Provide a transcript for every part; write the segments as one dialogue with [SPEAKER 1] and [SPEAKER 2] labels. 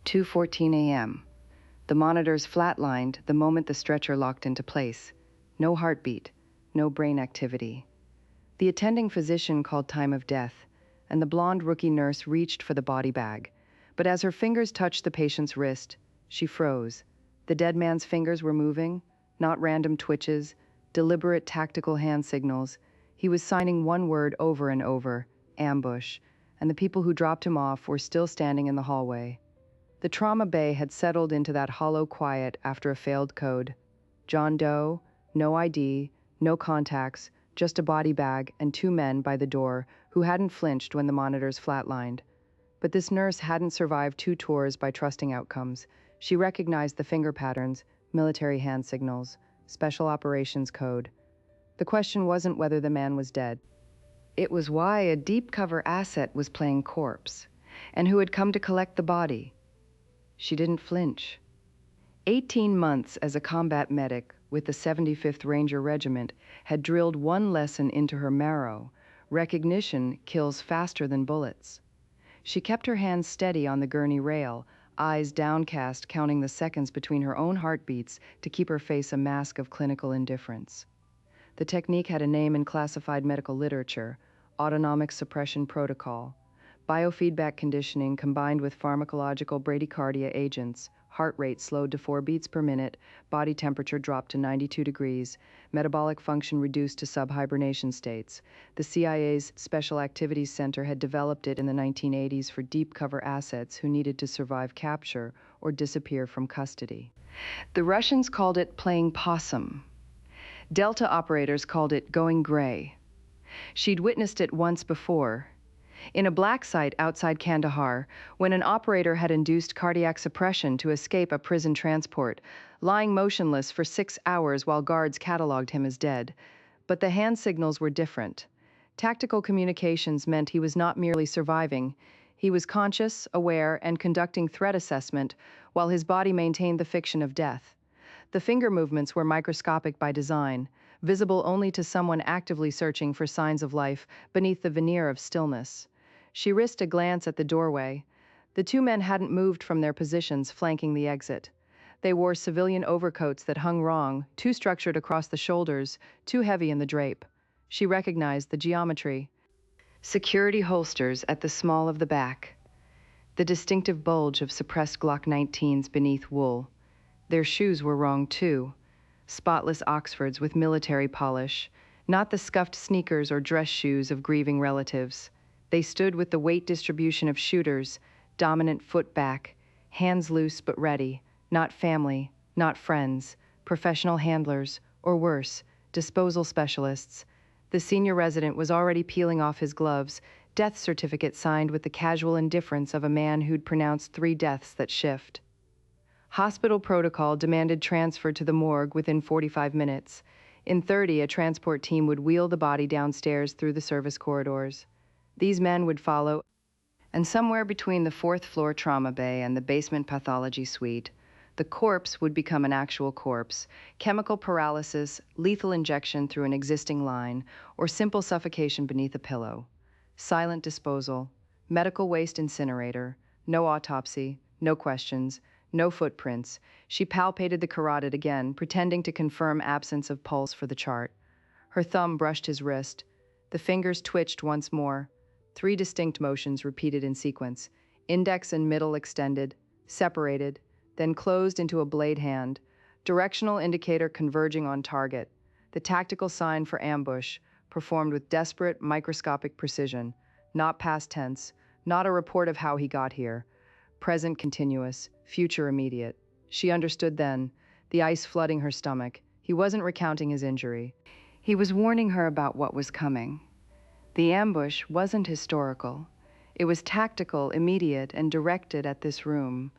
[SPEAKER 1] 2:14 a.m. The monitors flatlined the moment the stretcher locked into place. No heartbeat, no brain activity. The attending physician called time of death, and the blonde rookie nurse reached for the body bag. But as her fingers touched the patient's wrist, she froze. The dead man's fingers were moving, not random twitches, deliberate tactical hand signals. He was signing one word over and over, ambush, and the people who dropped him off were still standing in the hallway. The trauma bay had settled into that hollow quiet after a failed code. John Doe, no ID, no contacts, just a body bag and two men by the door who hadn't flinched when the monitors flatlined. But this nurse hadn't survived 2 tours by trusting outcomes. She recognized the finger patterns, military hand signals, special operations code. The question wasn't whether the man was dead. It was why a deep cover asset was playing corpse, and who had come to collect the body. She didn't flinch. 18 months as a combat medic with the 75th Ranger Regiment had drilled one lesson into her marrow: recognition kills faster than bullets. She kept her hands steady on the gurney rail, eyes downcast, counting the seconds between her own heartbeats to keep her face a mask of clinical indifference. The technique had a name in classified medical literature: autonomic suppression protocol. Biofeedback conditioning combined with pharmacological bradycardia agents, heart rate slowed to 4 beats per minute, body temperature dropped to 92 degrees, metabolic function reduced to sub-hibernation states. The CIA's Special Activities Center had developed it in the 1980s for deep cover assets who needed to survive capture or disappear from custody. The Russians called it playing possum. Delta operators called it going gray. She'd witnessed it once before. In a black site outside Kandahar, when an operator had induced cardiac suppression to escape a prison transport, lying motionless for 6 hours while guards cataloged him as dead. But the hand signals were different. Tactical communications meant he was not merely surviving. He was conscious, aware, and conducting threat assessment, while his body maintained the fiction of death. The finger movements were microscopic by design, visible only to someone actively searching for signs of life beneath the veneer of stillness. She risked a glance at the doorway. The 2 men hadn't moved from their positions flanking the exit. They wore civilian overcoats that hung wrong, too structured across the shoulders, too heavy in the drape. She recognized the geometry. Security holsters at the small of the back. The distinctive bulge of suppressed Glock 19s beneath wool. Their shoes were wrong too. Spotless Oxfords with military polish, not the scuffed sneakers or dress shoes of grieving relatives. They stood with the weight distribution of shooters, dominant foot back, hands loose but ready, not family, not friends, professional handlers, or worse, disposal specialists. The senior resident was already peeling off his gloves, death certificate signed with the casual indifference of a man who'd pronounced 3 deaths that shift. Hospital protocol demanded transfer to the morgue within 45 minutes. In 30, a transport team would wheel the body downstairs through the service corridors. These men would follow, and somewhere between the 4th floor trauma bay and the basement pathology suite, the corpse would become an actual corpse: chemical paralysis, lethal injection through an existing line, or simple suffocation beneath a pillow. Silent disposal, medical waste incinerator, no autopsy, no questions, no footprints. She palpated the carotid again, pretending to confirm absence of pulse for the chart. Her thumb brushed his wrist. The fingers twitched once more. 3 distinct motions repeated in sequence: index and middle extended, separated, then closed into a blade hand, directional indicator converging on target. The tactical sign for ambush, performed with desperate, microscopic precision, not past tense, not a report of how he got here. Present continuous, future immediate. She understood then, the ice flooding her stomach. He wasn't recounting his injury. He was warning her about what was coming. The ambush wasn't historical. It was tactical, immediate, and directed at this room.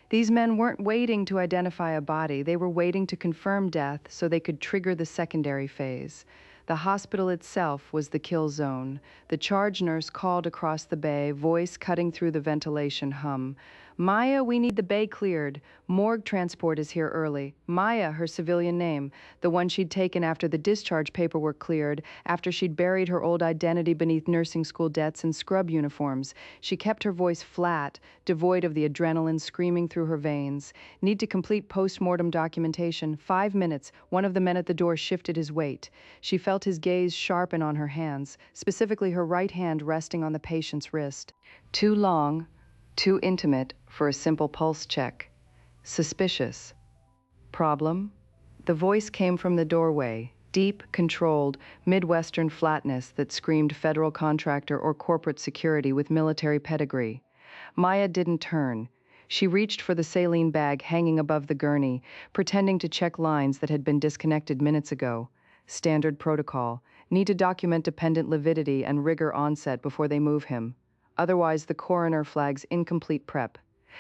[SPEAKER 1] These men weren't waiting to identify a body. They were waiting to confirm death so they could trigger the secondary phase. The hospital itself was the kill zone. The charge nurse called across the bay, voice cutting through the ventilation hum. Maya, we need the bay cleared. Morgue transport is here early. Maya, her civilian name, the one she'd taken after the discharge paperwork cleared, after she'd buried her old identity beneath nursing school debts and scrub uniforms. She kept her voice flat, devoid of the adrenaline screaming through her veins. Need to complete post-mortem documentation. 5 minutes. One of the men at the door shifted his weight. She felt his gaze sharpen on her hands, specifically her right hand resting on the patient's wrist. Too long, too intimate for a simple pulse check. Suspicious. Problem? The voice came from the doorway, deep, controlled, Midwestern flatness that screamed federal contractor or corporate security with military pedigree. Maya didn't turn. She reached for the saline bag hanging above the gurney, pretending to check lines that had been disconnected minutes ago. Standard protocol. Need to document dependent lividity and rigor onset before they move him. Otherwise, the coroner flags incomplete prep.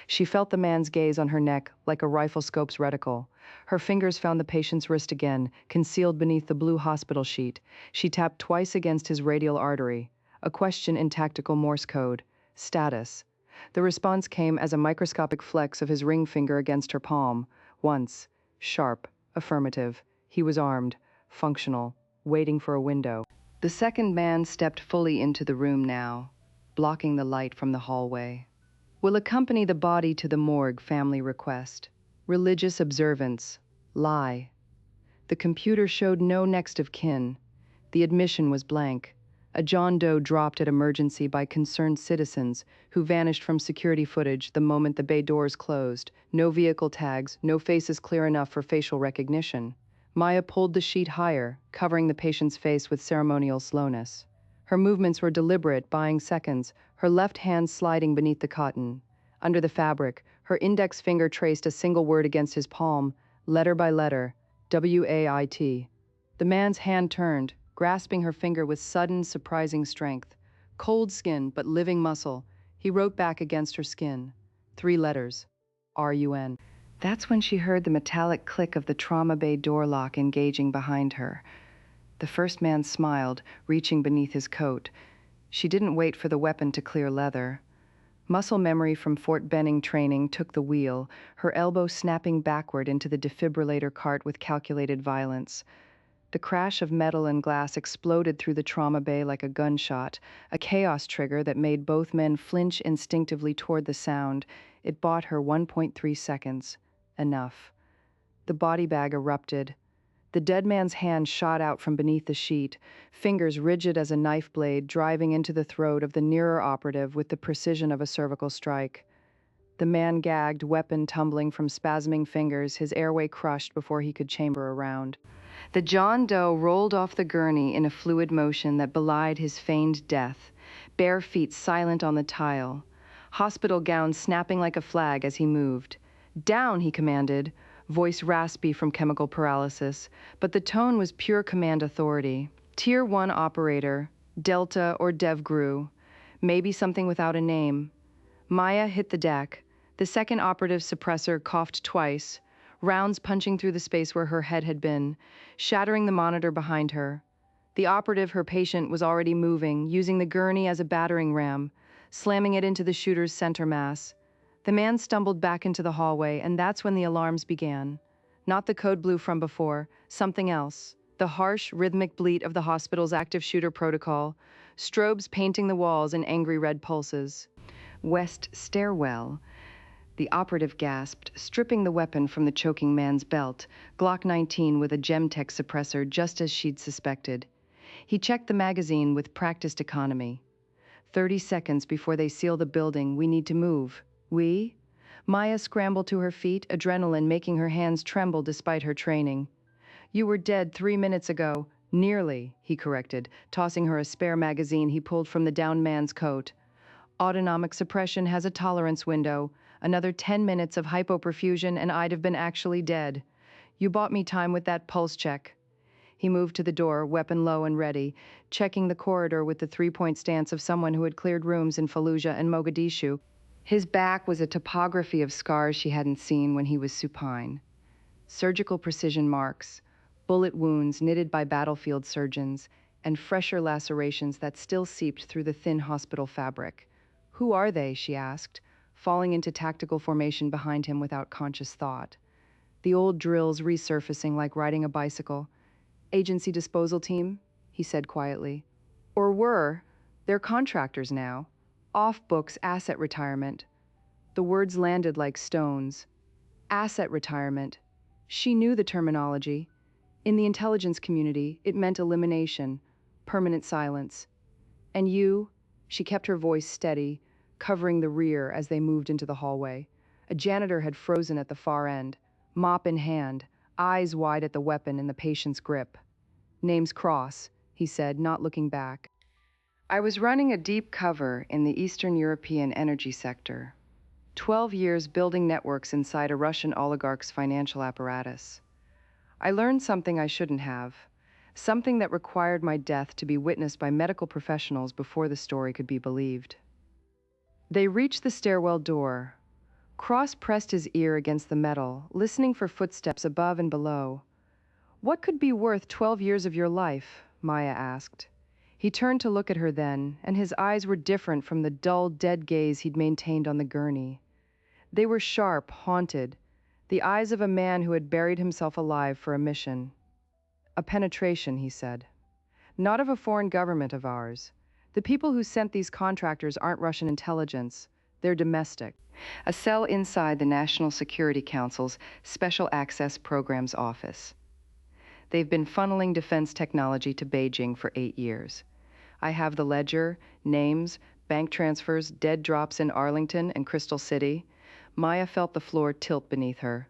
[SPEAKER 1] She felt the man's gaze on her neck like a rifle scope's reticle. Her fingers found the patient's wrist again, concealed beneath the blue hospital sheet. She tapped twice against his radial artery. A question in tactical Morse code. Status. The response came as a microscopic flex of his ring finger against her palm. Once. Sharp. Affirmative. He was armed. Functional. Waiting for a window. The second man stepped fully into the room now, blocking the light from the hallway. Will accompany the body to the morgue, family request. Religious observance. Lie. The computer showed no next of kin. The admission was blank. A John Doe dropped at emergency by concerned citizens who vanished from security footage the moment the bay doors closed. No vehicle tags, no faces clear enough for facial recognition. Maya pulled the sheet higher, covering the patient's face with ceremonial slowness. Her movements were deliberate, buying seconds, her left hand sliding beneath the cotton. Under the fabric, her index finger traced a single word against his palm, letter by letter, W-A-I-T. The man's hand turned, grasping her finger with sudden, surprising strength. Cold skin, but living muscle. He wrote back against her skin. 3 letters. R-U-N. That's when she heard the metallic click of the trauma bay door lock engaging behind her. The first man smiled, reaching beneath his coat. She didn't wait for the weapon to clear leather. Muscle memory from Fort Benning training took the wheel, her elbow snapping backward into the defibrillator cart with calculated violence. The crash of metal and glass exploded through the trauma bay like a gunshot, a chaos trigger that made both men flinch instinctively toward the sound. It bought her 1.3 seconds. Enough. The body bag erupted. The dead man's hand shot out from beneath the sheet, fingers rigid as a knife blade driving into the throat of the nearer operative with the precision of a cervical strike. The man gagged, weapon tumbling from spasming fingers, his airway crushed before he could chamber around. The John Doe rolled off the gurney in a fluid motion that belied his feigned death, bare feet silent on the tile, hospital gown snapping like a flag as he moved. "Down," he commanded, voice raspy from chemical paralysis, but the tone was pure command authority. Tier 1 operator, Delta or DevGru, maybe something without a name. Maya hit the deck. The second operative suppressor coughed twice, rounds punching through the space where her head had been, shattering the monitor behind her. The operative, her patient, was already moving, using the gurney as a battering ram, slamming it into the shooter's center mass. The man stumbled back into the hallway, and that's when the alarms began. Not the code blue from before, something else. The harsh, rhythmic bleat of the hospital's active shooter protocol, strobes painting the walls in angry red pulses. "West stairwell," the operative gasped, stripping the weapon from the choking man's belt, Glock 19 with a Gemtech suppressor just as she'd suspected. He checked the magazine with practiced economy. 30 seconds before they seal the building, we need to move. We? Maya scrambled to her feet, adrenaline making her hands tremble despite her training. "You were dead 3 minutes ago." "Nearly," he corrected, tossing her a spare magazine he pulled from the downed man's coat. "Autonomic suppression has a tolerance window. Another 10 minutes of hypoperfusion and I'd have been actually dead. You bought me time with that pulse check." He moved to the door, weapon low and ready, checking the corridor with the 3-point stance of someone who had cleared rooms in Fallujah and Mogadishu. His back was a topography of scars she hadn't seen when he was supine. Surgical precision marks, bullet wounds knitted by battlefield surgeons, and fresher lacerations that still seeped through the thin hospital fabric. "Who are they?" she asked. falling into tactical formation behind him without conscious thought. The old drills resurfacing like riding a bicycle. Agency disposal team, he said quietly. Or were. They're contractors now. Off-books asset retirement. The words landed like stones. Asset retirement. She knew the terminology. In the intelligence community, it meant elimination, permanent silence. And you, she kept her voice steady, covering the rear as they moved into the hallway. A janitor had frozen at the far end, mop in hand, eyes wide at the weapon in the patient's grip. Name's Cross, he said, not looking back. I was running a deep cover in the Eastern European energy sector. 12 years building networks inside a Russian oligarch's financial apparatus. I learned something I shouldn't have, something that required my death to be witnessed by medical professionals before the story could be believed. They reached the stairwell door. Cross pressed his ear against the metal, listening for footsteps above and below. What could be worth 12 years of your life? Maya asked. He turned to look at her then, and his eyes were different from the dull, dead gaze he'd maintained on the gurney. They were sharp, haunted, the eyes of a man who had buried himself alive for a mission. A penetration, he said. Not of a foreign government of ours. The people who sent these contractors aren't Russian intelligence. They're domestic. A cell inside the National Security Council's Special Access Programs Office. They've been funneling defense technology to Beijing for 8 years. I have the ledger, names, bank transfers, dead drops in Arlington and Crystal City. Maya felt the floor tilt beneath her.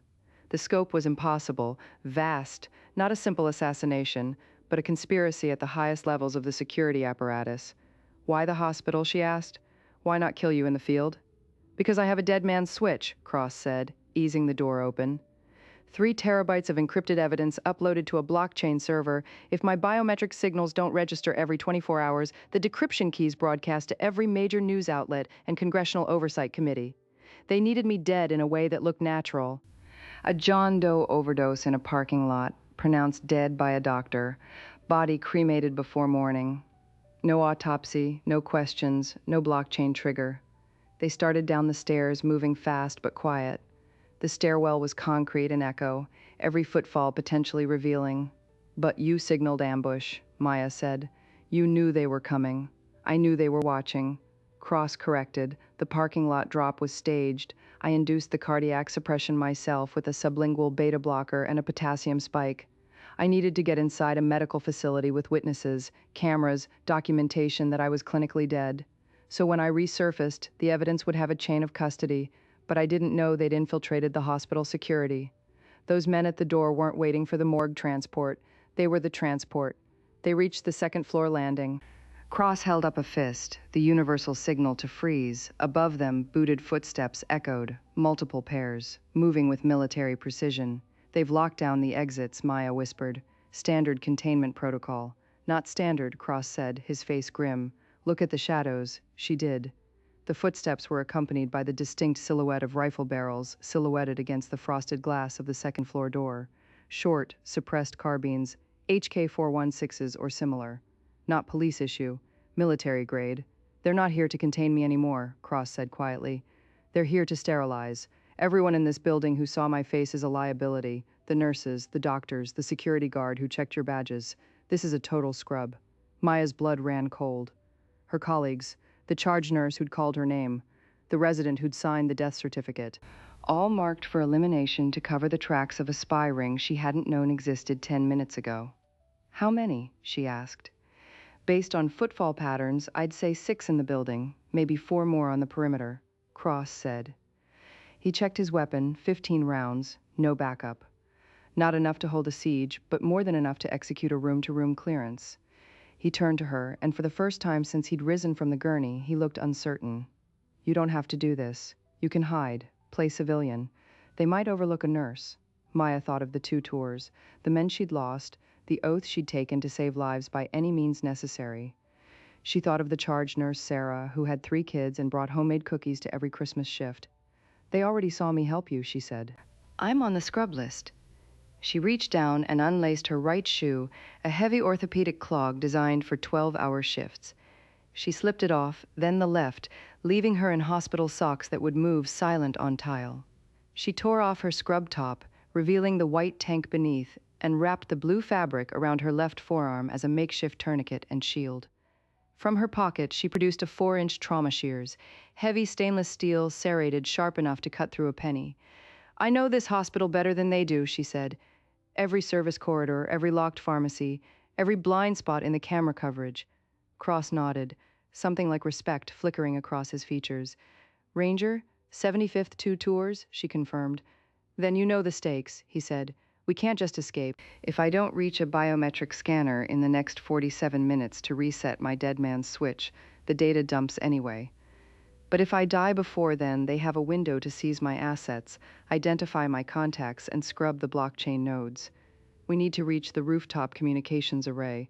[SPEAKER 1] The scope was impossible, vast, not a simple assassination, but a conspiracy at the highest levels of the security apparatus. Why the hospital, she asked. Why not kill you in the field? Because I have a dead man's switch, Cross said, easing the door open. 3 terabytes of encrypted evidence uploaded to a blockchain server. If my biometric signals don't register every 24 hours, the decryption keys broadcast to every major news outlet and congressional oversight committee. They needed me dead in a way that looked natural. A John Doe overdose in a parking lot, pronounced dead by a doctor, body cremated before morning. No autopsy, no questions, no blockchain trigger. They started down the stairs, moving fast but quiet. The stairwell was concrete and echo, every footfall potentially revealing. But you signaled ambush, Maya said. You knew they were coming. I knew they were watching. Cross corrected. The parking lot drop was staged. I induced the cardiac suppression myself with a sublingual beta blocker and a potassium spike. I needed to get inside a medical facility with witnesses, cameras, documentation that I was clinically dead. So when I resurfaced, the evidence would have a chain of custody, but I didn't know they'd infiltrated the hospital security. Those men at the door weren't waiting for the morgue transport. They were the transport. They reached the second-floor landing. Cross held up a fist, the universal signal to freeze. Above them, booted footsteps echoed, multiple pairs, moving with military precision. They've locked down the exits, Maya whispered. Standard containment protocol. Not standard, Cross said, his face grim. Look at the shadows. She did. The footsteps were accompanied by the distinct silhouette of rifle barrels silhouetted against the frosted glass of the second-floor door. Short, suppressed carbines, HK-416s or similar. Not police issue, military grade. They're not here to contain me anymore, Cross said quietly. They're here to sterilize. Everyone in this building who saw my face is a liability. The nurses, the doctors, the security guard who checked your badges. This is a total scrub. Maya's blood ran cold. Her colleagues, the charge nurse who'd called her name, the resident who'd signed the death certificate, all marked for elimination to cover the tracks of a spy ring she hadn't known existed 10 minutes ago. How many? She asked. Based on footfall patterns, I'd say 6 in the building, maybe 4 more on the perimeter, Cross said. He checked his weapon, 15 rounds, no backup. Not enough to hold a siege, but more than enough to execute a room-to-room clearance. He turned to her, and for the first time since he'd risen from the gurney, he looked uncertain. You don't have to do this. You can hide, play civilian. They might overlook a nurse. Maya thought of the 2 tours, the men she'd lost, the oath she'd taken to save lives by any means necessary. She thought of the charge nurse, Sarah, who had 3 kids and brought homemade cookies to every Christmas shift. They already saw me help you, she said. I'm on the scrub list. She reached down and unlaced her right shoe, a heavy orthopedic clog designed for 12-hour shifts. She slipped it off, then the left, leaving her in hospital socks that would move silent on tile. She tore off her scrub top, revealing the white tank beneath, and wrapped the blue fabric around her left forearm as a makeshift tourniquet and shield. From her pocket, she produced a 4-inch trauma shears, heavy stainless steel, serrated, sharp enough to cut through a penny. "I know this hospital better than they do," she said. "Every service corridor, every locked pharmacy, every blind spot in the camera coverage." Cross nodded, something like respect flickering across his features. "Ranger, 75th 2 tours," she confirmed. "Then you know the stakes," he said. "We can't just escape. If I don't reach a biometric scanner in the next 47 minutes to reset my dead man's switch, the data dumps anyway. But if I die before then, they have a window to seize my assets, identify my contacts, and scrub the blockchain nodes. We need to reach the rooftop communications array.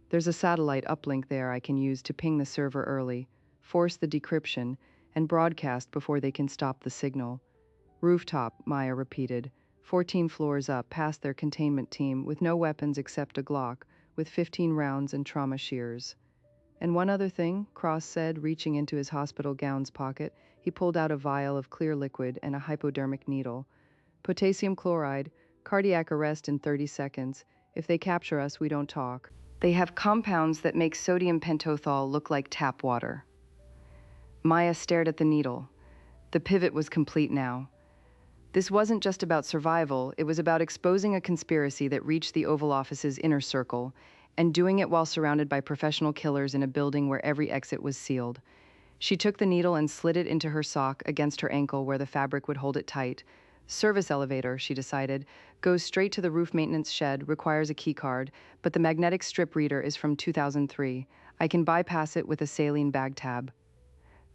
[SPEAKER 1] There's a satellite uplink there I can use to ping the server early, force the decryption, and broadcast before they can stop the signal." "Rooftop," Maya repeated, 14 floors up past their containment team with no weapons except a Glock, with 15 rounds and trauma shears. "And one other thing," Cross said, reaching into his hospital gown's pocket. He pulled out a vial of clear liquid and a hypodermic needle. "Potassium chloride, cardiac arrest in 30 seconds. If they capture us, we don't talk. They have compounds that make sodium pentothal look like tap water." Maya stared at the needle. The pivot was complete now. This wasn't just about survival, it was about exposing a conspiracy that reached the Oval Office's inner circle, and doing it while surrounded by professional killers in a building where every exit was sealed. She took the needle and slid it into her sock against her ankle where the fabric would hold it tight. "Service elevator," she decided, "goes straight to the roof maintenance shed, requires a key card, but the magnetic strip reader is from 2003. I can bypass it with a saline bag tab."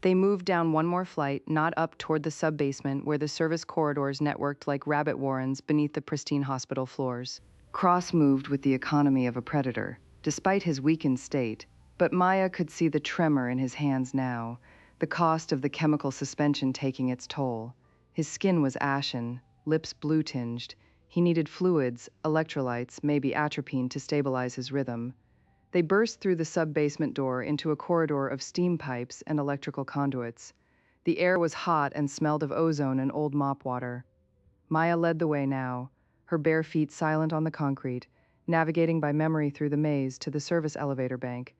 [SPEAKER 1] They moved down one more flight, not up toward the sub-basement where the service corridors networked like rabbit warrens beneath the pristine hospital floors. Cross moved with the economy of a predator, despite his weakened state, but Maya could see the tremor in his hands now, the cost of the chemical suspension taking its toll. His skin was ashen, lips blue-tinged. He needed fluids, electrolytes, maybe atropine to stabilize his rhythm. They burst through the sub-basement door into a corridor of steam pipes and electrical conduits. The air was hot and smelled of ozone and old mop water. Maya led the way now, her bare feet silent on the concrete, navigating by memory through the maze to the service elevator bank.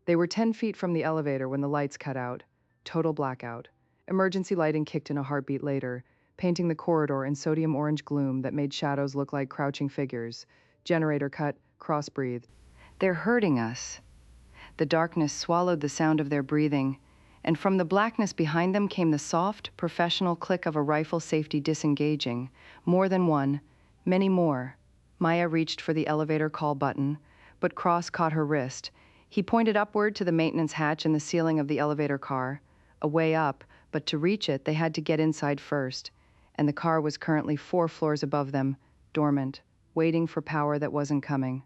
[SPEAKER 1] They were 10 feet from the elevator when the lights cut out. Total blackout. Emergency lighting kicked in a heartbeat later, painting the corridor in sodium orange gloom that made shadows look like crouching figures. Generator cut, Cross breathed. "They're hurting us." The darkness swallowed the sound of their breathing, and from the blackness behind them came the soft, professional click of a rifle safety disengaging. More than one, many more. Maya reached for the elevator call button, but Cross caught her wrist. He pointed upward to the maintenance hatch in the ceiling of the elevator car. A way up, but to reach it, they had to get inside first, and the car was currently 4 floors above them, dormant, waiting for power that wasn't coming.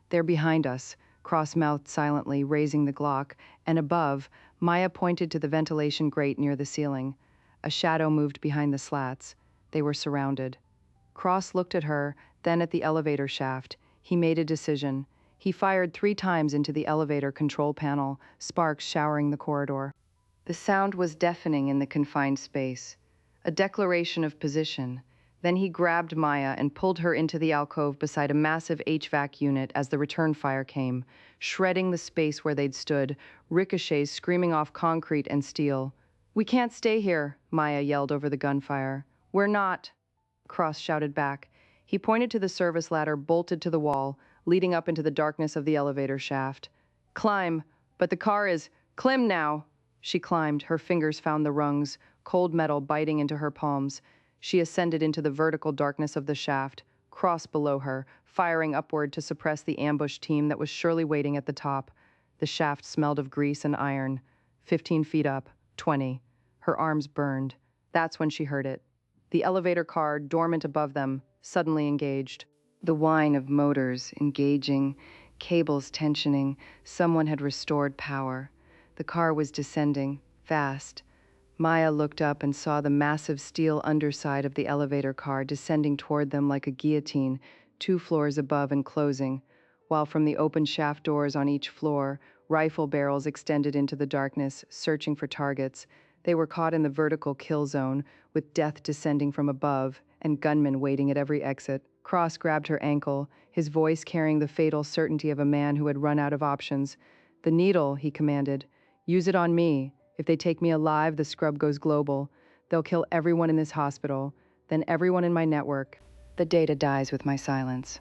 [SPEAKER 1] "They're behind us," Cross mouthed silently, raising the Glock, and above, Maya pointed to the ventilation grate near the ceiling. A shadow moved behind the slats. They were surrounded. Cross looked at her, then at the elevator shaft. He made a decision. He fired 3 times into the elevator control panel, sparks showering the corridor. The sound was deafening in the confined space. A declaration of position. Then he grabbed Maya and pulled her into the alcove beside a massive HVAC unit as the return fire came, shredding the space where they'd stood, ricochets screaming off concrete and steel. "We can't stay here," Maya yelled over the gunfire. "We're not," Cross shouted back. He pointed to the service ladder bolted to the wall, leading up into the darkness of the elevator shaft. "Climb, but the car is climb now." She climbed, her fingers found the rungs, cold metal biting into her palms. She ascended into the vertical darkness of the shaft, Cross below her, firing upward to suppress the ambush team that was surely waiting at the top. The shaft smelled of grease and iron. 15 feet up, 20. Her arms burned. That's when she heard it. The elevator car, dormant above them, suddenly engaged. The whine of motors engaging, cables tensioning. Someone had restored power. The car was descending, fast. Maya looked up and saw the massive steel underside of the elevator car descending toward them like a guillotine, 2 floors above and closing, while from the open shaft doors on each floor, rifle barrels extended into the darkness, searching for targets. They were caught in the vertical kill zone, with death descending from above and gunmen waiting at every exit. Cross grabbed her ankle, his voice carrying the fatal certainty of a man who had run out of options. "The needle," he commanded. "Use it on me. If they take me alive, the scrub goes global. They'll kill everyone in this hospital, then everyone in my network. The data dies with my silence."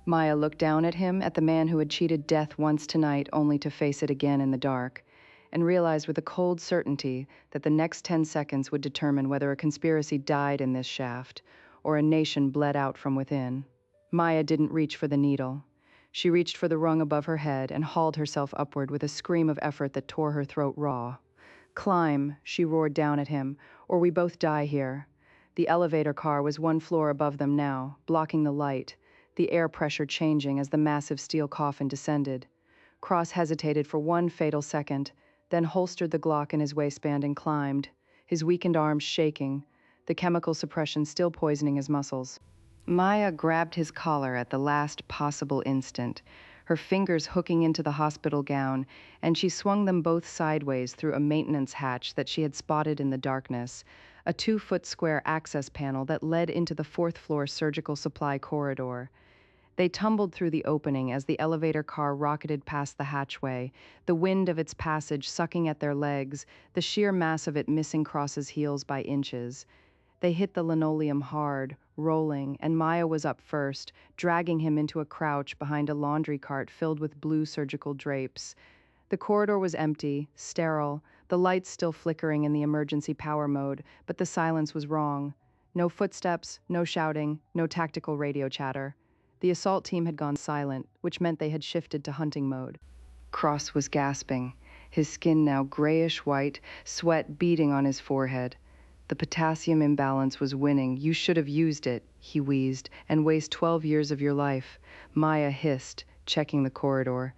[SPEAKER 1] Maya looked down at him, at the man who had cheated death once tonight only to face it again in the dark, and realized with a cold certainty that the next 10 seconds would determine whether a conspiracy died in this shaft or a nation bled out from within. Maya didn't reach for the needle. She reached for the rung above her head and hauled herself upward with a scream of effort that tore her throat raw. "Climb," she roared down at him, "or we both die here." The elevator car was one floor above them now, blocking the light, the air pressure changing as the massive steel coffin descended. Cross hesitated for one fatal second, then holstered the Glock in his waistband and climbed, his weakened arms shaking, the chemical suppression still poisoning his muscles. Maya grabbed his collar at the last possible instant, her fingers hooking into the hospital gown, and she swung them both sideways through a maintenance hatch that she had spotted in the darkness, a 2-foot square access panel that led into the 4th-floor surgical supply corridor. They tumbled through the opening as the elevator car rocketed past the hatchway, the wind of its passage sucking at their legs, the sheer mass of it missing Cross's heels by inches. They hit the linoleum hard, rolling, and Maya was up first, dragging him into a crouch behind a laundry cart filled with blue surgical drapes. The corridor was empty, sterile, the lights still flickering in the emergency power mode, but the silence was wrong. No footsteps, no shouting, no tactical radio chatter. The assault team had gone silent, which meant they had shifted to hunting mode. Cross was gasping, his skin now grayish-white, sweat beading on his forehead. The potassium imbalance was winning. "You should have used it," he wheezed, "and waste 12 years of your life." Maya hissed, checking the corridor.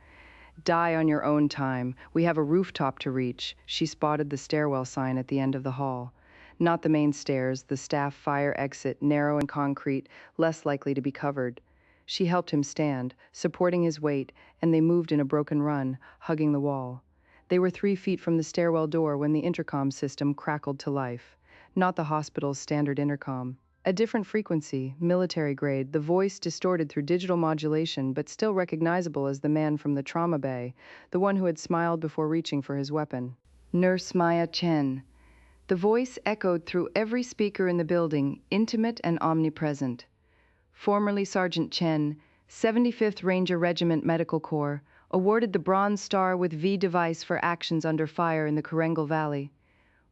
[SPEAKER 1] "Die on your own time. We have a rooftop to reach." She spotted the stairwell sign at the end of the hall. Not the main stairs, the staff fire exit, narrow and concrete, less likely to be covered. She helped him stand, supporting his weight, and they moved in a broken run, hugging the wall. They were 3 feet from the stairwell door when the intercom system crackled to life. Not the hospital's standard intercom. A different frequency, military grade, the voice distorted through digital modulation but still recognizable as the man from the trauma bay, the one who had smiled before reaching for his weapon. "Nurse Maya Chen." The voice echoed through every speaker in the building, intimate and omnipresent. "Formerly Sergeant Chen, 75th Ranger Regiment Medical Corps, awarded the Bronze Star with V device for actions under fire in the Karengal Valley.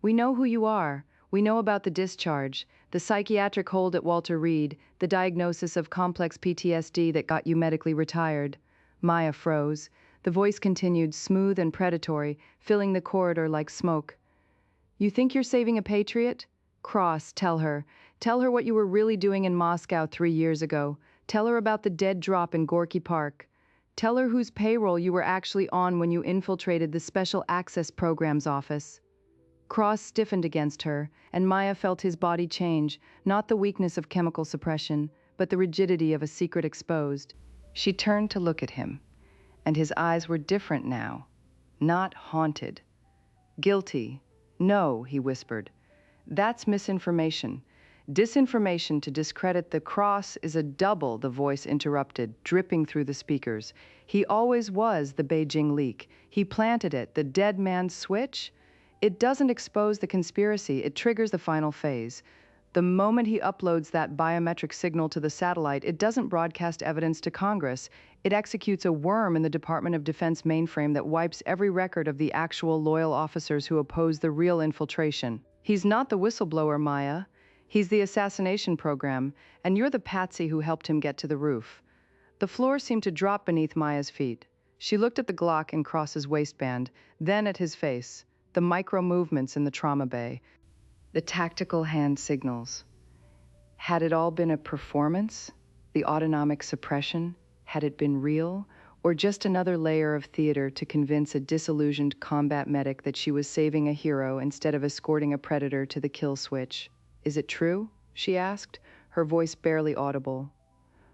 [SPEAKER 1] We know who you are. We know about the discharge, the psychiatric hold at Walter Reed, the diagnosis of complex PTSD that got you medically retired." Maya froze. The voice continued, smooth and predatory, filling the corridor like smoke. "You think you're saving a patriot? Cross, tell her. Tell her what you were really doing in Moscow 3 years ago. Tell her about the dead drop in Gorky Park. Tell her whose payroll you were actually on when you infiltrated the Special Access Programs office." Cross stiffened against her, and Maya felt his body change, not the weakness of chemical suppression, but the rigidity of a secret exposed. She turned to look at him, and his eyes were different now, not haunted. "Guilty. No," he whispered. "That's misinformation. Disinformation to discredit the Cross is a double," the voice interrupted, dripping through the speakers. "He always was the Beijing leak. He planted it, the dead man's switch. It doesn't expose the conspiracy, it triggers the final phase. The moment he uploads that biometric signal to the satellite, it doesn't broadcast evidence to Congress. It executes a worm in the Department of Defense mainframe that wipes every record of the actual loyal officers who oppose the real infiltration. He's not the whistleblower, Maya. He's the assassination program, and you're the patsy who helped him get to the roof." The floor seemed to drop beneath Maya's feet. She looked at the Glock in Cross's waistband, then at his face, the micro movements in the trauma bay, the tactical hand signals. Had it all been a performance? The autonomic suppression? Had it been real? Or just another layer of theater to convince a disillusioned combat medic that she was saving a hero instead of escorting a predator to the kill switch? "Is it true?" she asked, her voice barely audible.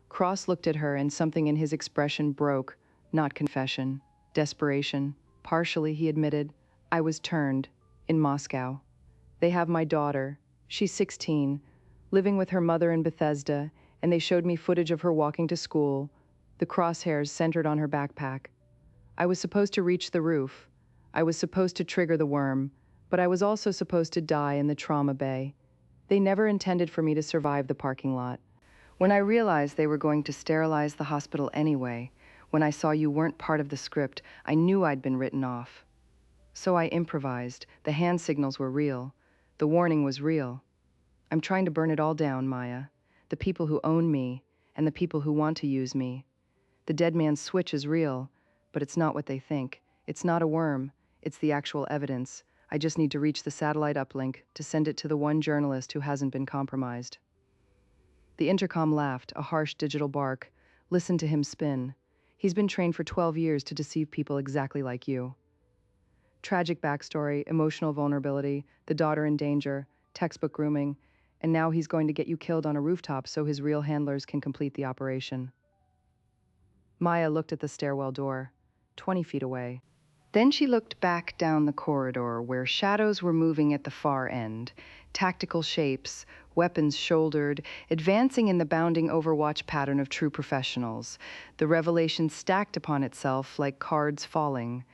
[SPEAKER 1] Cross looked at her, and something in his expression broke, not confession, Desperation. Partially, he admitted. I was turned. In Moscow. They have my daughter. She's 16, living with her mother in Bethesda, and they showed me footage of her walking to school, the crosshairs centered on her backpack. I was supposed to reach the roof. I was supposed to trigger the worm, but I was also supposed to die in the trauma bay. They never intended for me to survive the parking lot. When I realized they were going to sterilize the hospital anyway, when I saw you weren't part of the script, I knew I'd been written off. So I improvised. The hand signals were real. The warning was real. I'm trying to burn it all down, Maya. The people who own me, and the people who want to use me. The dead man's switch is real, but it's not what they think. It's not a worm. It's the actual evidence. I just need to reach the satellite uplink to send it to the one journalist who hasn't been compromised. The intercom laughed, a harsh digital bark. Listen to him spin. He's been trained for 12 years to deceive people exactly like you. Tragic backstory, emotional vulnerability, the daughter in danger, textbook grooming, and now he's going to get you killed on a rooftop so his real handlers can complete the operation. Maya looked at the stairwell door, 20 feet away. Then she looked back down the corridor where shadows were moving at the far end, tactical shapes, weapons shouldered, advancing in the bounding Overwatch pattern of true professionals, the revelation stacked upon itself like cards falling.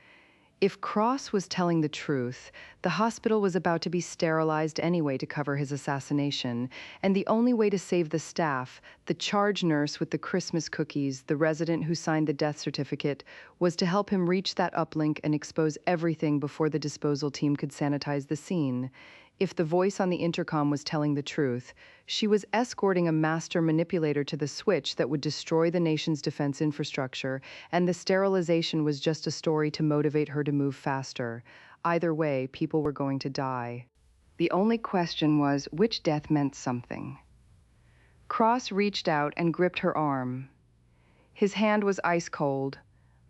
[SPEAKER 1] If Cross was telling the truth, the hospital was about to be sterilized anyway to cover his assassination, and the only way to save the staff, the charge nurse with the Christmas cookies, the resident who signed the death certificate, was to help him reach that uplink and expose everything before the disposal team could sanitize the scene. If the voice on the intercom was telling the truth, she was escorting a master manipulator to the switch that would destroy the nation's defense infrastructure, and the sterilization was just a story to motivate her to move faster. Either way, people were going to die. The only question was which death meant something. Cross reached out and gripped her arm. His hand was ice cold,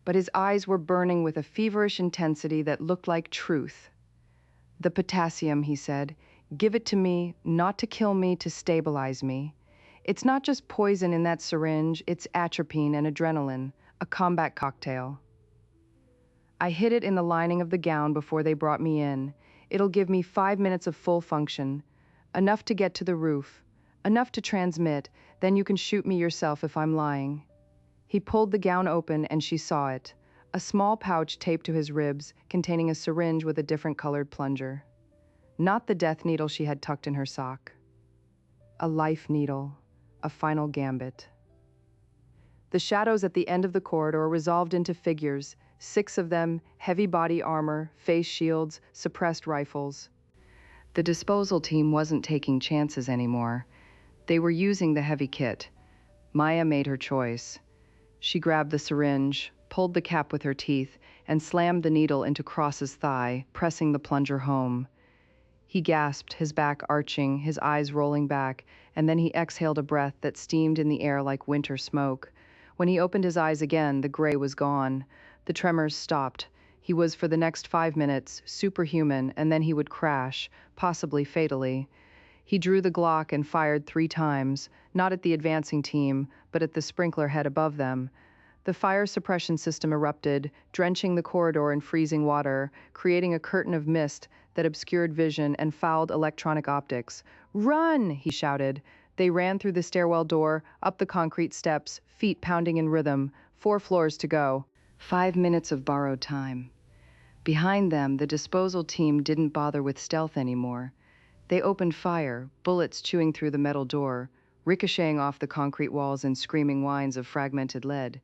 [SPEAKER 1] but his eyes were burning with a feverish intensity that looked like truth. The potassium, he said. Give it to me, not to kill me, to stabilize me. It's not just poison in that syringe, it's atropine and adrenaline, a combat cocktail. I hid it in the lining of the gown before they brought me in. It'll give me 5 minutes of full function, enough to get to the roof, enough to transmit, then you can shoot me yourself if I'm lying. He pulled the gown open and she saw it. A small pouch taped to his ribs, containing a syringe with a different colored plunger. Not the death needle she had tucked in her sock. A life needle, a final gambit. The shadows at the end of the corridor resolved into figures, 6 of them, heavy body armor, face shields, suppressed rifles. The disposal team wasn't taking chances anymore. They were using the heavy kit. Maya made her choice. She grabbed the syringe, pulled the cap with her teeth, and slammed the needle into Cross's thigh, pressing the plunger home. He gasped, his back arching, his eyes rolling back, and then he exhaled a breath that steamed in the air like winter smoke. When he opened his eyes again, the gray was gone. The tremors stopped. He was, for the next 5 minutes, superhuman, and then he would crash, possibly fatally. He drew the Glock and fired 3 times, not at the advancing team, but at the sprinkler head above them. The fire suppression system erupted, drenching the corridor in freezing water, creating a curtain of mist that obscured vision and fouled electronic optics. "Run!" he shouted. They ran through the stairwell door, up the concrete steps, feet pounding in rhythm, 4 floors to go. 5 minutes of borrowed time. Behind them, the disposal team didn't bother with stealth anymore. They opened fire, bullets chewing through the metal door, ricocheting off the concrete walls in screaming whines of fragmented lead.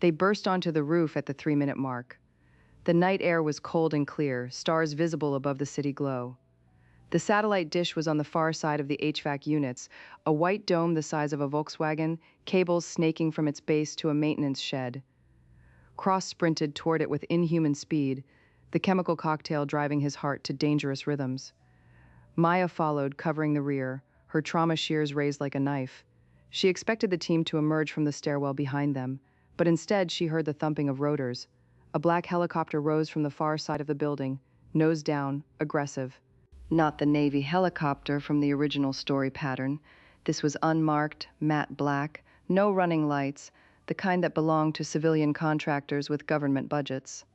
[SPEAKER 1] They burst onto the roof at the 3-minute mark. The night air was cold and clear, stars visible above the city glow. The satellite dish was on the far side of the HVAC units, a white dome the size of a Volkswagen, cables snaking from its base to a maintenance shed. Cross sprinted toward it with inhuman speed, the chemical cocktail driving his heart to dangerous rhythms. Maya followed, covering the rear, her trauma shears raised like a knife. She expected the team to emerge from the stairwell behind them, but instead she heard the thumping of rotors. A black helicopter rose from the far side of the building, nose down, aggressive. Not the Navy helicopter from the original story pattern. This was unmarked, matte black, no running lights, the kind that belonged to civilian contractors with government budgets.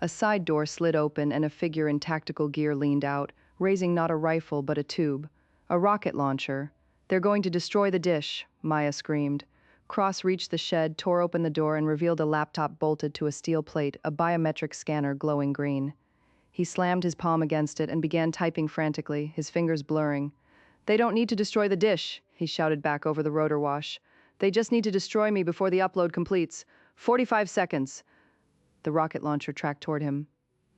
[SPEAKER 1] A side door slid open and a figure in tactical gear leaned out, raising not a rifle but a tube. A rocket launcher. "They're going to destroy the dish," Maya screamed. Cross reached the shed, tore open the door, and revealed a laptop bolted to a steel plate, a biometric scanner glowing green. He slammed his palm against it and began typing frantically, his fingers blurring. "They don't need to destroy the dish," he shouted back over the rotor wash. "They just need to destroy me before the upload completes. 45 seconds." The rocket launcher tracked toward him.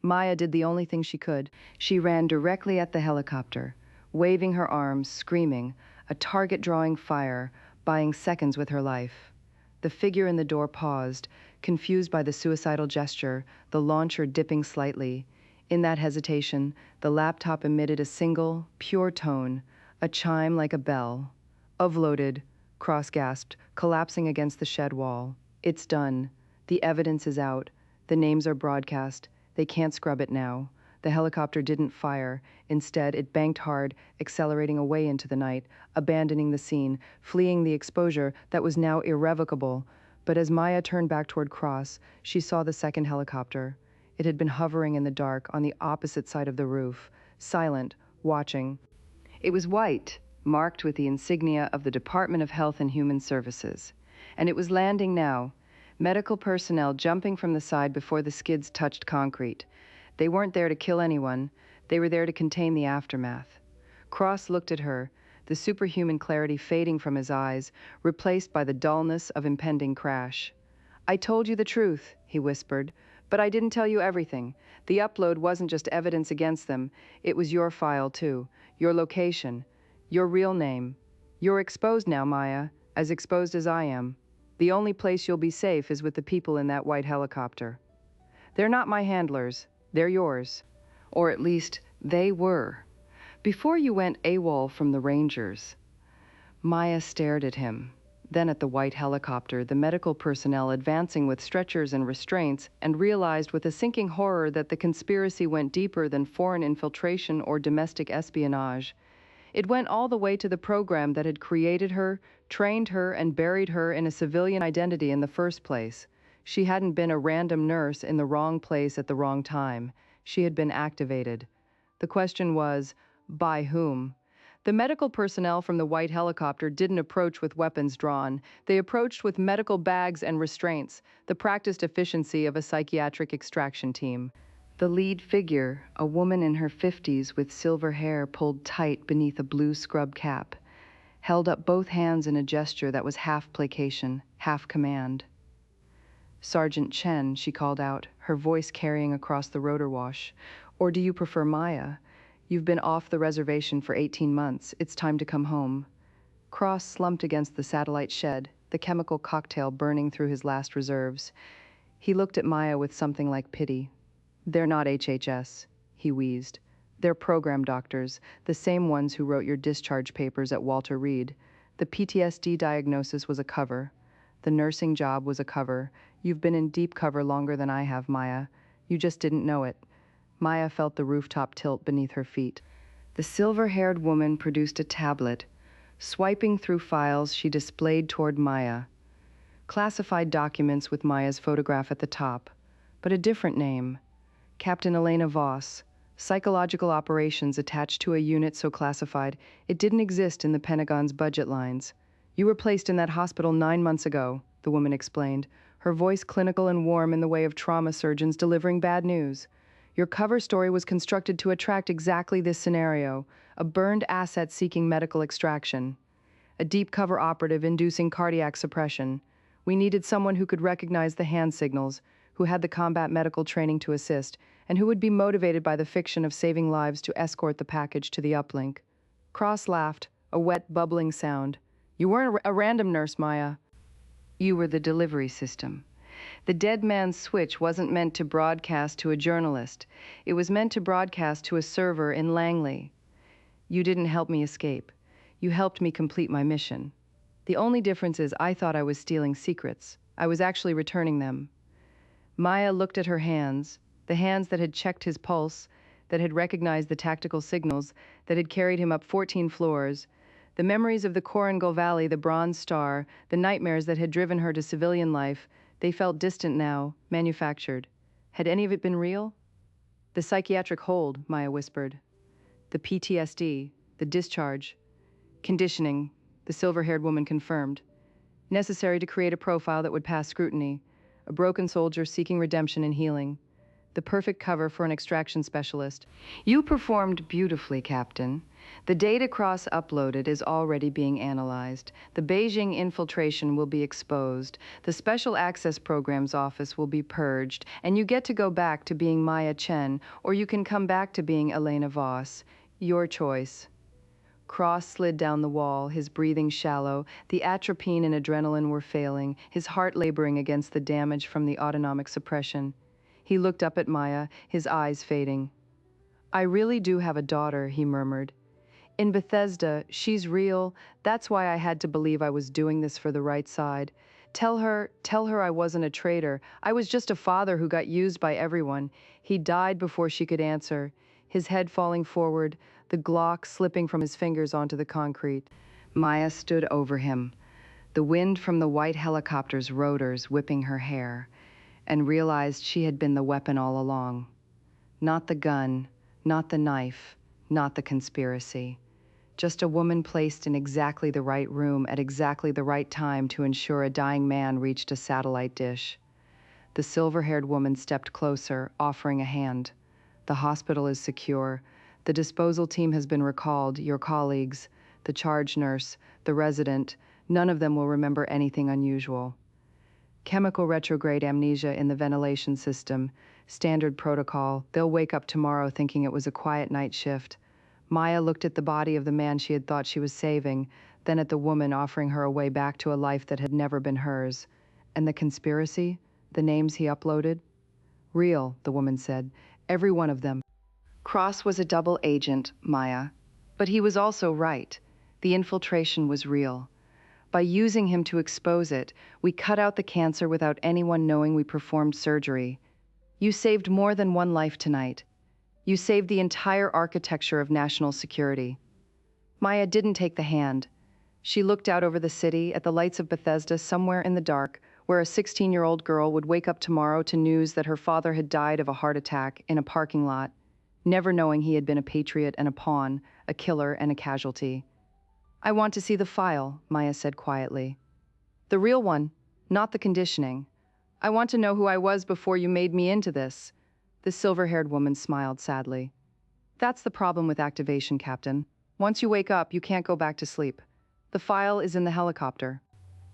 [SPEAKER 1] Maya did the only thing she could. She ran directly at the helicopter, waving her arms, screaming, a target drawing fire, buying seconds with her life. The figure in the door paused, confused by the suicidal gesture, the launcher dipping slightly. In that hesitation, the laptop emitted a single, pure tone, a chime like a bell. "Overloaded," Cross gasped, collapsing against the shed wall. "It's done. The evidence is out. The names are broadcast. They can't scrub it now." The helicopter didn't fire. Instead, it banked hard, accelerating away into the night, abandoning the scene, fleeing the exposure that was now irrevocable. But as Maya turned back toward Cross, she saw the second helicopter. It had been hovering in the dark on the opposite side of the roof, silent, watching. It was white, marked with the insignia of the Department of Health and Human Services. And it was landing now, medical personnel jumping from the side before the skids touched concrete. They weren't there to kill anyone. They were there to contain the aftermath. Cross looked at her, the superhuman clarity fading from his eyes, replaced by the dullness of impending crash. "I told you the truth," he whispered, "but I didn't tell you everything. The upload wasn't just evidence against them. It was your file, too. Your location. Your real name. You're exposed now, Maya, as exposed as I am. The only place you'll be safe is with the people in that white helicopter. They're not my handlers. They're yours. Or at least, they were. Before you went AWOL from the Rangers." Maya stared at him, then at the white helicopter, the medical personnel advancing with stretchers and restraints, and realized with a sinking horror that the conspiracy went deeper than foreign infiltration or domestic espionage. It went all the way to the program that had created her, trained her, and buried her in a civilian identity in the first place. She hadn't been a random nurse in the wrong place at the wrong time. She had been activated. The question was, by whom? The medical personnel from the white helicopter didn't approach with weapons drawn. They approached with medical bags and restraints, the practiced efficiency of a psychiatric extraction team. The lead figure, a woman in her 50s with silver hair pulled tight beneath a blue scrub cap, held up both hands in a gesture that was half placation, half command. "Sergeant Chen," she called out, her voice carrying across the rotor wash. "Or do you prefer Maya? You've been off the reservation for 18 months. It's time to come home." Cross slumped against the satellite shed, the chemical cocktail burning through his last reserves. He looked at Maya with something like pity. "They're not HHS," he wheezed. "They're program doctors, the same ones who wrote your discharge papers at Walter Reed. The PTSD diagnosis was a cover. The nursing job was a cover. You've been in deep cover longer than I have, Maya. You just didn't know it." Maya felt the rooftop tilt beneath her feet. The silver-haired woman produced a tablet. Swiping through files, she displayed toward Maya. Classified documents with Maya's photograph at the top, but a different name. Captain Elena Voss. Psychological operations attached to a unit so classified it didn't exist in the Pentagon's budget lines. "You were placed in that hospital 9 months ago," the woman explained, her voice clinical and warm in the way of trauma surgeons delivering bad news. "Your cover story was constructed to attract exactly this scenario, a burned asset seeking medical extraction. A deep cover operative inducing cardiac suppression. We needed someone who could recognize the hand signals, who had the combat medical training to assist, and who would be motivated by the fiction of saving lives to escort the package to the uplink." Cross laughed, a wet, bubbling sound. "You weren't a random nurse, Maya. You were the delivery system. The dead man's switch wasn't meant to broadcast to a journalist. It was meant to broadcast to a server in Langley. You didn't help me escape. You helped me complete my mission. The only difference is I thought I was stealing secrets. I was actually returning them." Maya looked at her hands, the hands that had checked his pulse, that had recognized the tactical signals, that had carried him up 14 floors. The memories of the Korengal Valley, the Bronze Star, the nightmares that had driven her to civilian life, they felt distant now, manufactured. Had any of it been real? The psychiatric hold, Maya whispered. The PTSD, the discharge. Conditioning, the silver-haired woman confirmed. Necessary to create a profile that would pass scrutiny. A broken soldier seeking redemption and healing. The perfect cover for an extraction specialist. You performed beautifully, Captain. The data Cross uploaded is already being analyzed. The Beijing infiltration will be exposed. The Special Access Programs Office will be purged. And you get to go back to being Maya Chen, or you can come back to being Elena Voss. Your choice. Cross slid down the wall, his breathing shallow. The atropine and adrenaline were failing, his heart laboring against the damage from the autonomic suppression. He looked up at Maya, his eyes fading. I really do have a daughter, he murmured. In Bethesda, she's real. That's why I had to believe I was doing this for the right side. Tell her I wasn't a traitor. I was just a father who got used by everyone. He died before she could answer, his head falling forward, the Glock slipping from his fingers onto the concrete. Maya stood over him, the wind from the white helicopter's rotors whipping her hair, and realized she had been the weapon all along. Not the gun, not the knife, not the conspiracy. Just a woman placed in exactly the right room at exactly the right time to ensure a dying man reached a satellite dish. The silver-haired woman stepped closer, offering a hand. The hospital is secure. The disposal team has been recalled, your colleagues, the charge nurse, the resident, none of them will remember anything unusual. Chemical retrograde amnesia in the ventilation system. Standard protocol. They'll wake up tomorrow thinking it was a quiet night shift. Maya looked at the body of the man she had thought she was saving, then at the woman offering her a way back to a life that had never been hers. And the conspiracy? The names he uploaded? Real, the woman said. Every one of them. Cross was a double agent, Maya. But he was also right. The infiltration was real. By using him to expose it, we cut out the cancer without anyone knowing we performed surgery. You saved more than one life tonight. You saved the entire architecture of national security. Maya didn't take the hand. She looked out over the city at the lights of Bethesda somewhere in the dark, where a 16-year-old girl would wake up tomorrow to news that her father had died of a heart attack in a parking lot, never knowing he had been a patriot and a pawn, a killer and a casualty. I want to see the file, Maya said quietly. The real one, not the conditioning. I want to know who I was before you made me into this. The silver-haired woman smiled sadly. That's the problem with activation, Captain. Once you wake up, you can't go back to sleep. The file is in the helicopter.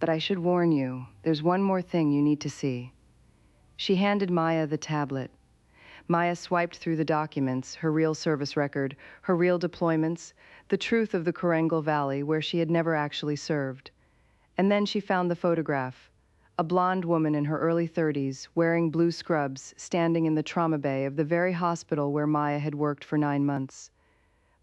[SPEAKER 1] But I should warn you, there's one more thing you need to see. She handed Maya the tablet. Maya swiped through the documents, her real service record, her real deployments, the truth of the Korengal Valley where she had never actually served. And then she found the photograph. A blonde woman in her early 30s, wearing blue scrubs, standing in the trauma bay of the very hospital where Maya had worked for 9 months.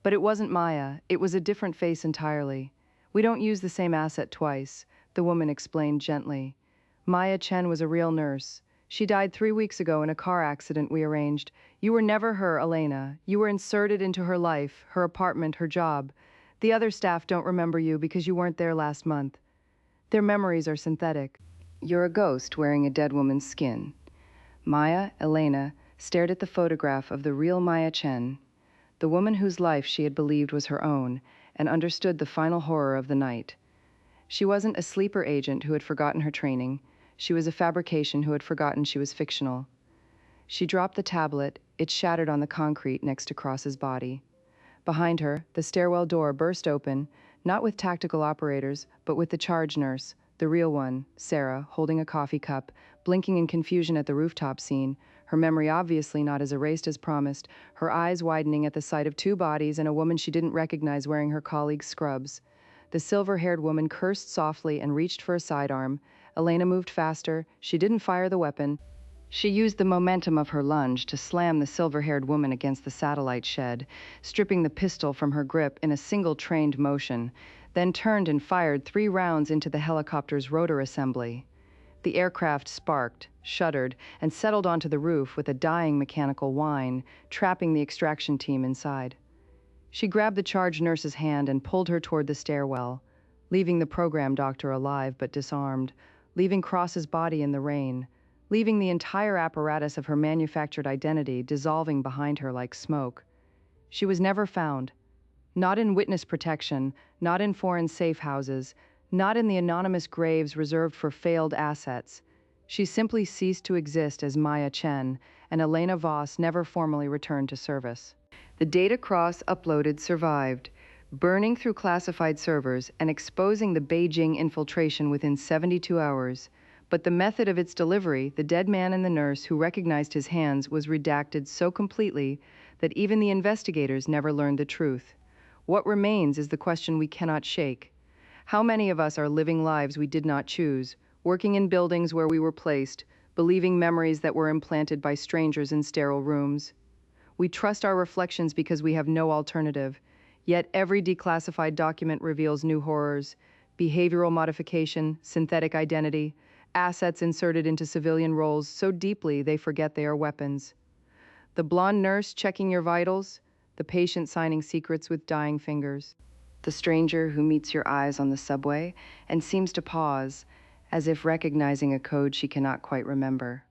[SPEAKER 1] But it wasn't Maya, it was a different face entirely. We don't use the same asset twice, the woman explained gently. Maya Chen was a real nurse. She died 3 weeks ago in a car accident we arranged. You were never her, Elena. You were inserted into her life, her apartment, her job. The other staff don't remember you because you weren't there last month. Their memories are synthetic. You're a ghost wearing a dead woman's skin. Maya, Elena, stared at the photograph of the real Maya Chen, the woman whose life she had believed was her own, and understood the final horror of the night. She wasn't a sleeper agent who had forgotten her training. She was a fabrication who had forgotten she was fictional. She dropped the tablet. It shattered on the concrete next to Cross's body. Behind her, the stairwell door burst open, not with tactical operators, but with the charge nurse, the real one, Sarah, holding a coffee cup, blinking in confusion at the rooftop scene, her memory obviously not as erased as promised, her eyes widening at the sight of 2 bodies and a woman she didn't recognize wearing her colleague's scrubs. The silver-haired woman cursed softly and reached for a sidearm. Elena moved faster. She didn't fire the weapon. She used the momentum of her lunge to slam the silver-haired woman against the satellite shed, stripping the pistol from her grip in a single trained motion, then turned and fired 3 rounds into the helicopter's rotor assembly. The aircraft sparked, shuddered, and settled onto the roof with a dying mechanical whine, trapping the extraction team inside. She grabbed the charge nurse's hand and pulled her toward the stairwell, leaving the program doctor alive but disarmed, leaving Cross's body in the rain, leaving the entire apparatus of her manufactured identity dissolving behind her like smoke. She was never found. Not in witness protection, not in foreign safe houses, not in the anonymous graves reserved for failed assets. She simply ceased to exist as Maya Chen, and Elena Voss never formally returned to service. The data Cross uploaded survived, burning through classified servers and exposing the Beijing infiltration within 72 hours. But the method of its delivery, the dead man and the nurse who recognized his hands, was redacted so completely that even the investigators never learned the truth. What remains is the question we cannot shake. How many of us are living lives we did not choose, working in buildings where we were placed, believing memories that were implanted by strangers in sterile rooms? We trust our reflections because we have no alternative. Yet every declassified document reveals new horrors: behavioral modification, synthetic identity, assets inserted into civilian roles so deeply they forget they are weapons. The blonde nurse checking your vitals, the patient signing secrets with dying fingers, the stranger who meets your eyes on the subway and seems to pause, as if recognizing a code she cannot quite remember.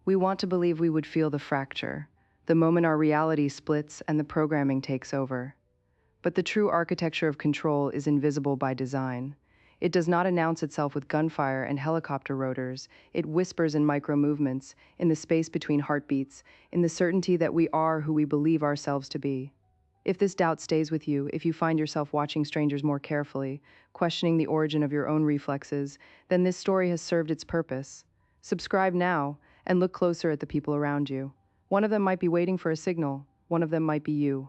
[SPEAKER 1] We want to believe we would feel the fracture, the moment our reality splits and the programming takes over. But the true architecture of control is invisible by design. It does not announce itself with gunfire and helicopter rotors. It whispers in micro-movements, in the space between heartbeats, in the certainty that we are who we believe ourselves to be. If this doubt stays with you, if you find yourself watching strangers more carefully, questioning the origin of your own reflexes, then this story has served its purpose. Subscribe now and look closer at the people around you. One of them might be waiting for a signal. One of them might be you.